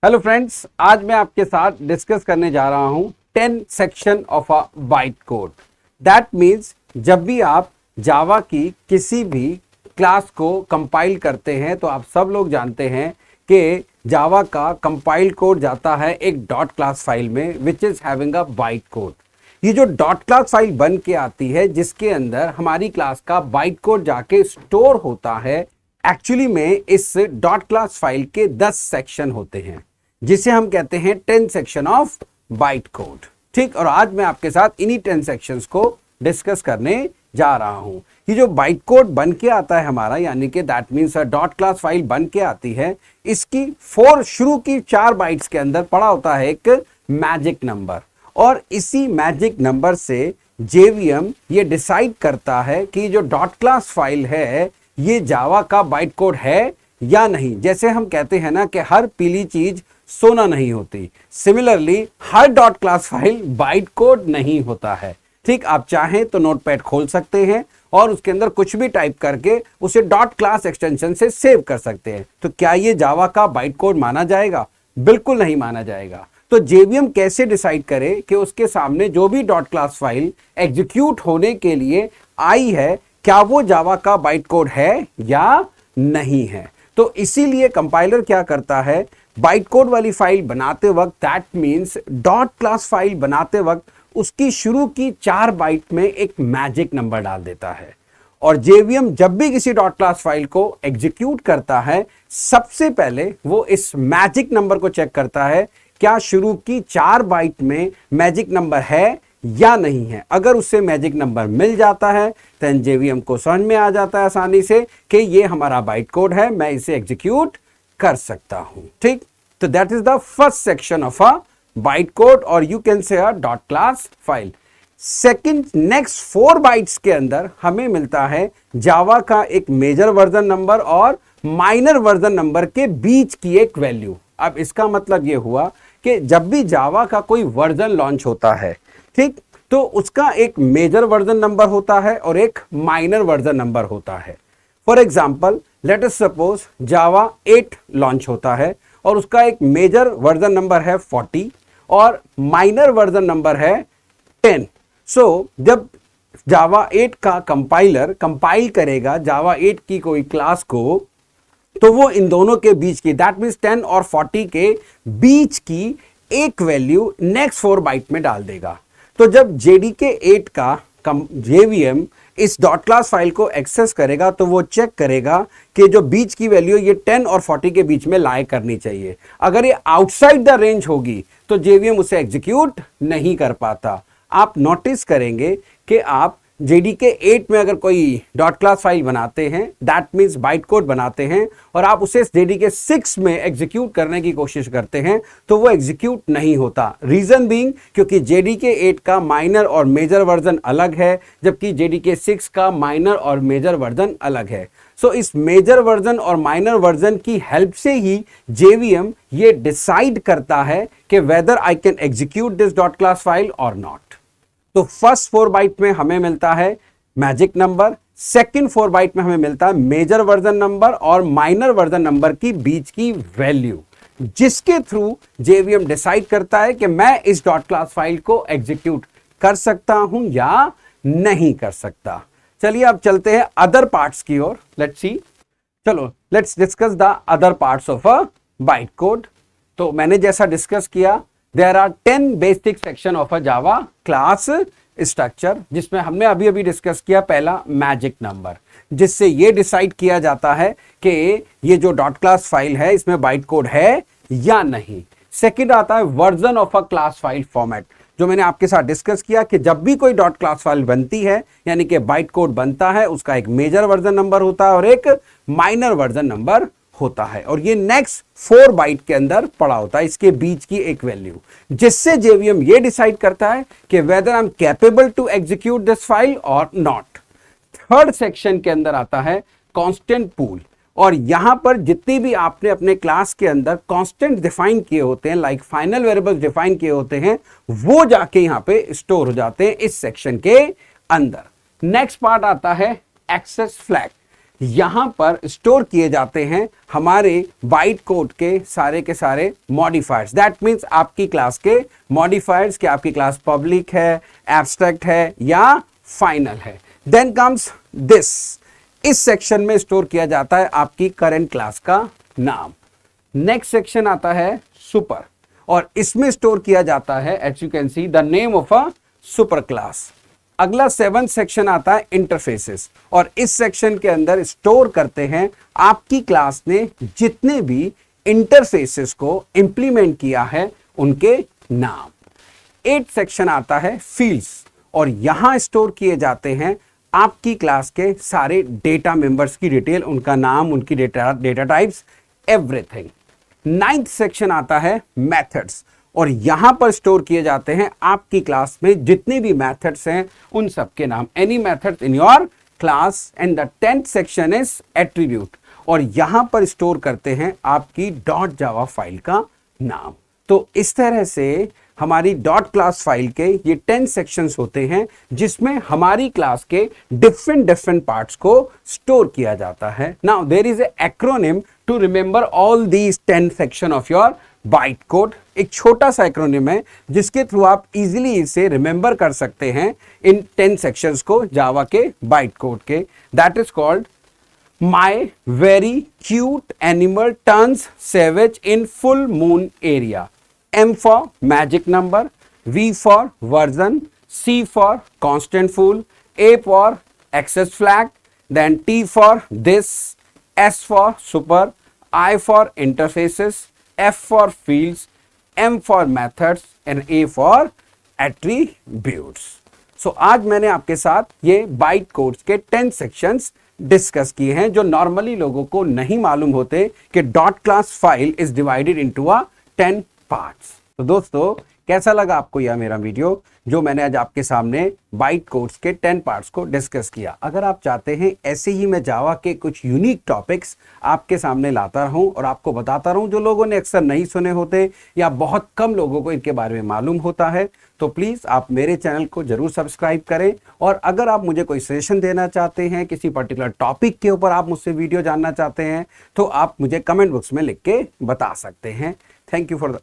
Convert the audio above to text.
Hello friends, आज मैं आपके साथ डिस्कस करने जा रहा हूं 10 section of a byte code. That means जब भी आप जावा की किसी भी क्लास को कंपाइल करते हैं तो आप सब लोग जानते हैं कि जावा का कंपाइल कोड जाता है एक डॉट क्लास फाइल में which is having a byte code. ये जो डॉट क्लास फाइल बन के आती है जिसके अंदर हमारी क्लास का बाइट कोड जाके स्टोर होता है, एक्चुअली में इस डॉट क्लास फाइल के 10 सेक्शन होते हैं जिसे हम कहते हैं 10 सेक्शन ऑफ बाइट कोड। ठीक, और आज मैं आपके साथ इन्हीं 10 सेक्शंस को डिस्कस करने जा रहा हूं। ये जो बाइट कोड बन के आता है हमारा, यानी कि that means dot class file बन के आती है, इसकी शुरू की 4 बाइट्स के अंदर पड़ा होता है एक मैजिक नंबर, और इसी मैजिक नंबर से जेवीएम ये डिसाइड करता है कि जो डॉट क्लास फाइल है ये जावा का बाइट कोड है या नहीं। जैसे हम कहते हैं ना कि हर पीली चीज सोना नहीं होती, सिमिलरली हर dot class file byte code नहीं होता है। ठीक, आप चाहें तो नोटपैड खोल सकते हैं और उसके अंदर कुछ भी टाइप करके उसे डॉट क्लास एक्सटेंशन से सेव कर सकते हैं। तो क्या ये जावा का बाइट कोड माना जाएगा? बिल्कुल नहीं माना जाएगा। तो जेवीएम कैसे डिसाइड करे कि उसके सामने जो भी डॉट क्लास फाइल एग्जीक्यूट होने के लिए आई है क्या वो जावा का बाइट कोड है या नहीं है। तो इसीलिए कंपाइलर क्या करता है, बाइट कोड वाली फाइल बनाते वक्त, that means dot class file बनाते वक्त, उसकी शुरू की 4 बाइट में एक मैजिक नंबर डाल देता है। और जेवीएम जब भी किसी डॉट क्लास फाइल को एग्जीक्यूट करता है सबसे पहले वो इस मैजिक नंबर को चेक करता है क्या शुरू की 4 बाइट में मैजिक नंबर है या नहीं है। अगर उससे मैजिक नंबर मिल जाता है तो जेवीएम को समझ में आ जाता है आसानी से कि ये हमारा बाइट कोड है, मैं इसे एग्जीक्यूट कर सकता हूं। ठीक, तो that is the first section of a byte code, और you can say a dot class file. Second, next 4 bytes के अंदर हमें मिलता है जावा का एक मेजर वर्जन नंबर और माइनर वर्जन नंबर के बीच की एक वैल्यू। अब इसका मतलब यह हुआ कि जब भी जावा का कोई वर्जन लॉन्च होता है, ठीक, तो उसका एक मेजर वर्जन नंबर होता है और एक माइनर वर्जन नंबर होता है। For example, let us suppose Java 8 launch होता है और उसका एक मेजर वर्जन नंबर है 40 और माइनर वर्जन नंबर है 10। सो जब जावा 8 का कंपाइलर कंपाइल करेगा जावा 8 की कोई क्लास को, तो वो इन दोनों के बीच की, दैट मीन्स 10 और 40 के बीच की एक वैल्यू नेक्स्ट 4 बाइट में डाल देगा। तो जब जेडीके 8 का जेवीएम इस डॉट क्लास फाइल को एक्सेस करेगा तो वो चेक करेगा कि जो बीच की वैल्यू ये 10 और 40 के बीच में लाई करनी चाहिए। अगर ये आउटसाइड द रेंज होगी तो जेवीएम उसे एग्जीक्यूट नहीं कर पाता। आप नोटिस करेंगे कि आप जेडीके 8 में अगर कोई डॉट क्लास फाइल बनाते हैं, दैट मीन्स बाइट कोड बनाते हैं, और आप उसे जेडीके 6 में एग्जीक्यूट करने की कोशिश करते हैं तो वो एग्जीक्यूट नहीं होता। रीजन बीइंग क्योंकि जेडीके 8 का माइनर और मेजर वर्जन अलग है जबकि जेडीके 6 का माइनर और मेजर वर्जन अलग है। सो इस मेजर वर्जन और माइनर वर्जन की हेल्प से ही जेवीएम ये डिसाइड करता है कि whether I can execute this dot class file और नॉट। तो फर्स्ट 4 बाइट में हमें मिलता है मैजिक नंबर, सेकंड 4 बाइट में हमें मिलता है मेजर वर्जन नंबर और माइनर वर्जन नंबर की बीच की वैल्यू, जिसके थ्रू जेवीएम डिसाइड करता है कि मैं इस डॉट क्लास फाइल को एग्जीक्यूट कर सकता हूं या नहीं कर सकता। चलिए अब चलते हैं अदर पार्ट्स की ओर। लेट्स सी, चलो let's discuss the other parts of a byte code. तो मैंने जैसा डिस्कस किया, there are 10 basic section of a Java class structure, जिसमें हमने अभी अभी डिस्कस किया पहला मैजिक नंबर, जिससे ये डिसाइड किया जाता है कि ये जो डॉट क्लास फाइल है इसमें बाइट कोड है या नहीं। सेकंड आता है version of a class file format, जो मैंने आपके साथ डिस्कस किया कि जब भी कोई डॉट क्लास फाइल बनती है यानी कि बाइट कोड बनता है उसका एक मेजर वर्जन नंबर होता है और एक माइनर वर्जन नंबर होता है, और ये नेक्स्ट 4 बाइट के अंदर पड़ा होता है, इसके बीच की एक वैल्यू, जिससे जेवीएम ये डिसाइड करता है कि whether I am capable to execute this file और नॉट। थर्ड सेक्शन के अंदर आता है कांस्टेंट पूल, और यहां पर जितनी भी आपने अपने क्लास के अंदर कांस्टेंट डिफाइन किए होते हैं, लाइक फाइनल वेरिएबल्स डिफाइन किए होते हैं, वो जाके यहां पे स्टोर हो जाते हैं इस सेक्शन के अंदर। नेक्स्ट पार्ट आता है एक्सेस फ्लैग। यहाँ पर स्टोर किए जाते हैं हमारे बाइट कोड के सारे मॉडिफायर्स। दैट मीन्स आपकी क्लास के मॉडिफायर्स, कि आपकी क्लास पब्लिक है, एब्स्ट्रैक्ट है या फाइनल है। देन कम्स दिस, इस सेक्शन में स्टोर किया जाता है आपकी करंट क्लास का नाम। नेक्स्ट सेक्शन आता है सुपर, और इसमें स्टोर किया जाता है as you can see the name of a super class. अगला 7th सेक्शन आता है इंटरफेसेस, और इस सेक्शन के अंदर स्टोर करते हैं आपकी क्लास ने जितने भी इंटरफेसेस को इंप्लीमेंट किया है उनके नाम। 8th सेक्शन आता है फील्ड्स, और यहां स्टोर किए जाते हैं आपकी क्लास के सारे डेटा मेंबर्स की डिटेल, उनका नाम, उनकी data types, everything. 9th section आता है मेथड्स, और यहां पर स्टोर किए जाते हैं आपकी क्लास में जितने भी मेथड्स हैं उन सब के नाम, any methods in your class. And the 10th section is attribute, और यहां पर स्टोर करते हैं आपकी .java फाइल का नाम। तो इस तरह से हमारी .class फाइल के ये 10 सेक्शंस होते हैं जिसमें हमारी क्लास के डिफरेंट पार्ट्स को स्टोर किया जाता है। Now there is a acronym to remember all these 10 section of your byte code. एक छोटा सा एक्रोनिम है जिसके थ्रू आप इजीली इसे रिमेंबर कर सकते हैं इन 10 सेक्शंस को जावा के बाइट कोड के। That is called my very cute animal turns savage in full moon area. M for magic number, V for version, C for constant full, A for access flag, then T for this, S for super, I for interfaces, F for fields, M for methods and A for attributes. So आज मैंने आपके साथ ये bite codes के 10 sections discuss किए हैं जो normally लोगों को नहीं मालूम होते कि .class file is divided into a 10 parts. तो दोस्तों कैसा लगा आपको यह मेरा वीडियो जो मैंने आज आपके सामने बाइट कोड्स के 10 पार्ट्स को डिस्कस किया। अगर आप चाहते हैं ऐसे ही मैं जावा के कुछ यूनिक टॉपिक्स आपके सामने लाता रहूं और आपको बताता रहूं जो लोगों ने अक्सर नहीं सुने होते या बहुत कम लोगों को इनके बारे में मालूम होता है, तो प्लीज़ आप मेरे चैनल को जरूर सब्सक्राइब करें। और अगर आप मुझे कोई सजेशन देना चाहते हैं, किसी पर्टिकुलर टॉपिक के ऊपर आप मुझसे वीडियो जानना चाहते हैं, तो आप मुझे कमेंट बॉक्स में लिख के बता सकते हैं। Thank you for the